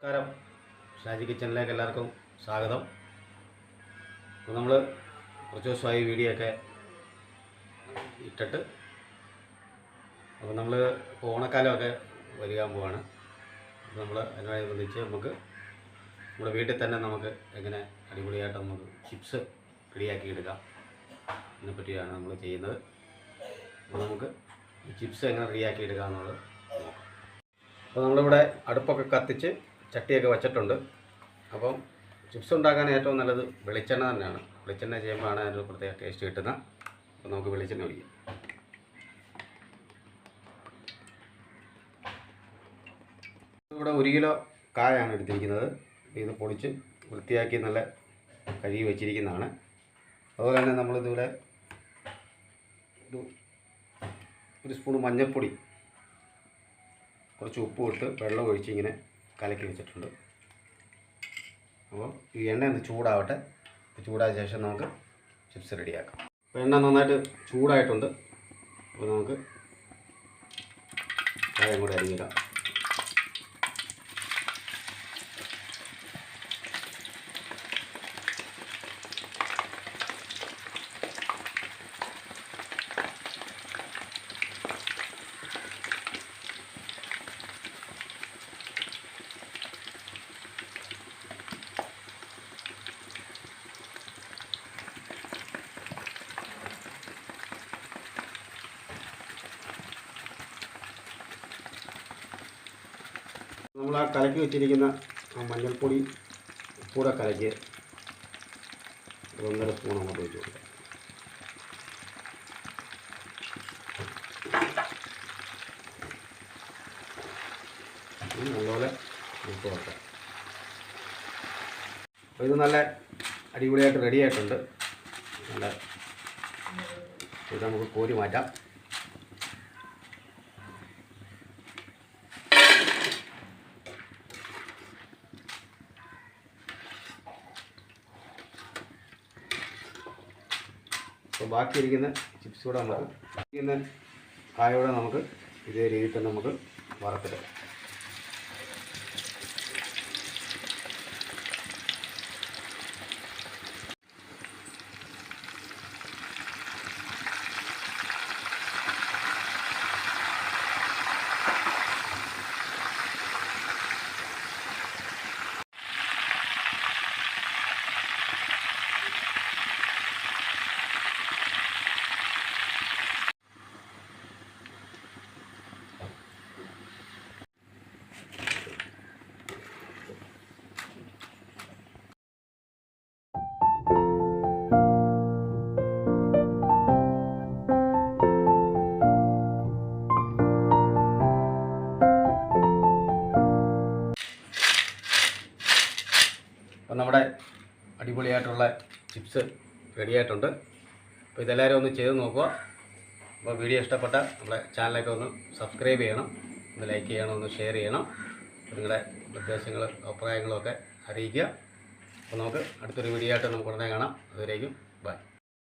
നമസ്കാരം, ഷാജി കിച്ചണിലേക്ക് എല്ലാവർക്കും സ്വാഗതം. അപ്പോൾ നമ്മൾ കുറച്ച് ദിവസമായി വീഡിയോ ഒക്കെ ഇട്ടിട്ട്, അപ്പോൾ നമ്മൾ ഓണക്കാലമൊക്കെ വരികാൻ പോവാണ്. അപ്പോൾ നമ്മൾ അതിനോടനുബന്ധിച്ച് നമുക്ക് നമ്മുടെ വീട്ടിൽ തന്നെ നമുക്ക് എങ്ങനെ അടിപൊളിയായിട്ട് നമുക്ക് ചിപ്സ് റെഡിയാക്കി എടുക്കാം ഇതിനെ പറ്റിയാണ് നമ്മൾ ചെയ്യുന്നത്. അപ്പോൾ നമുക്ക് ചിപ്സ് എങ്ങനെ റെഡിയാക്കി എടുക്കാം എന്നുള്ളത് നോക്കാം. അപ്പോൾ നമ്മളിവിടെ അടുപ്പൊക്കെ കത്തിച്ച് ചട്ടിയൊക്കെ വച്ചിട്ടുണ്ട്. അപ്പം ചിപ്സ് ഉണ്ടാക്കാൻ ഏറ്റവും നല്ലത് വെളിച്ചെണ്ണ തന്നെയാണ്. വെളിച്ചെണ്ണ ചെയ്യുമ്പോഴാണ് അതിന് പ്രത്യേക ടേസ്റ്റ് കിട്ടുന്നത്. അപ്പോൾ നമുക്ക് വെളിച്ചെണ്ണ ഒഴിക്കാം. ഇവിടെ 1 കിലോ കായാണ് എടുത്തിരിക്കുന്നത്. ഇത് പൊളിച്ച് വൃത്തിയാക്കി നല്ല കഴുകി വെച്ചിരിക്കുന്നതാണ്. അതുപോലെ തന്നെ നമ്മളിതിവിടെ ഒരു സ്പൂൺ മഞ്ഞൾപ്പൊടി, കുറച്ച് ഉപ്പ് ഇട്ട് വെള്ളം ഒഴിച്ച് ഇങ്ങനെ കലക്കി വെച്ചിട്ടുണ്ട്. അപ്പോൾ ഈ എണ്ണ ഒന്ന് ചൂടാവട്ടെ. ചൂടായ ശേഷം നമുക്ക് ചിപ്സ് റെഡിയാക്കാം. അപ്പോൾ എണ്ണ നന്നായിട്ട് ചൂടായിട്ടുണ്ട്. അപ്പോൾ നമുക്ക് കായം കൂടെ അരിഞ്ഞിടാം. നമ്മൾ ആ കലക്കി വെച്ചിരിക്കുന്ന മഞ്ഞൾപ്പൊടി കൂടെ കലക്കി 1.5 സ്പൂൺ അങ്ങോട്ട് വെച്ച് കൊടുക്കാം. നല്ലപോലെ ഉപ്പ് വെക്കാം. അപ്പോൾ ഇത് നല്ല അടിപൊളിയായിട്ട് റെഡി ആയിട്ടുണ്ട്. നല്ല ഇത് നമുക്ക് കോരി മാറ്റാം. അപ്പോൾ ബാക്കിയിരിക്കുന്ന ചിപ്സ് കൂടെ നമുക്ക് കായോടെ നമുക്ക് ഇതേ രീതിയിൽ തന്നെ നമുക്ക് വറുത്തിടാം. അപ്പോൾ നമ്മുടെ അടിപൊളിയായിട്ടുള്ള ചിപ്സ് റെഡിയായിട്ടുണ്ട്. അപ്പോൾ ഇതെല്ലാവരും ഒന്ന് ചെയ്ത് നോക്കുക. അപ്പോൾ വീഡിയോ ഇഷ്ടപ്പെട്ട നമ്മുടെ ചാനലൊക്കെ ഒന്ന് സബ്സ്ക്രൈബ് ചെയ്യണം, ഒന്ന് ലൈക്ക് ചെയ്യണം, ഒന്ന് ഷെയർ ചെയ്യണം. നിങ്ങളുടെ നിർദ്ദേശങ്ങളും അഭിപ്രായങ്ങളും ഒക്കെ അറിയിക്കുക. അപ്പോൾ നമുക്ക് അടുത്തൊരു വീഡിയോ ആയിട്ട് നമുക്ക് ഉടനെ കാണാം. അതുവരേക്കും ബൈ.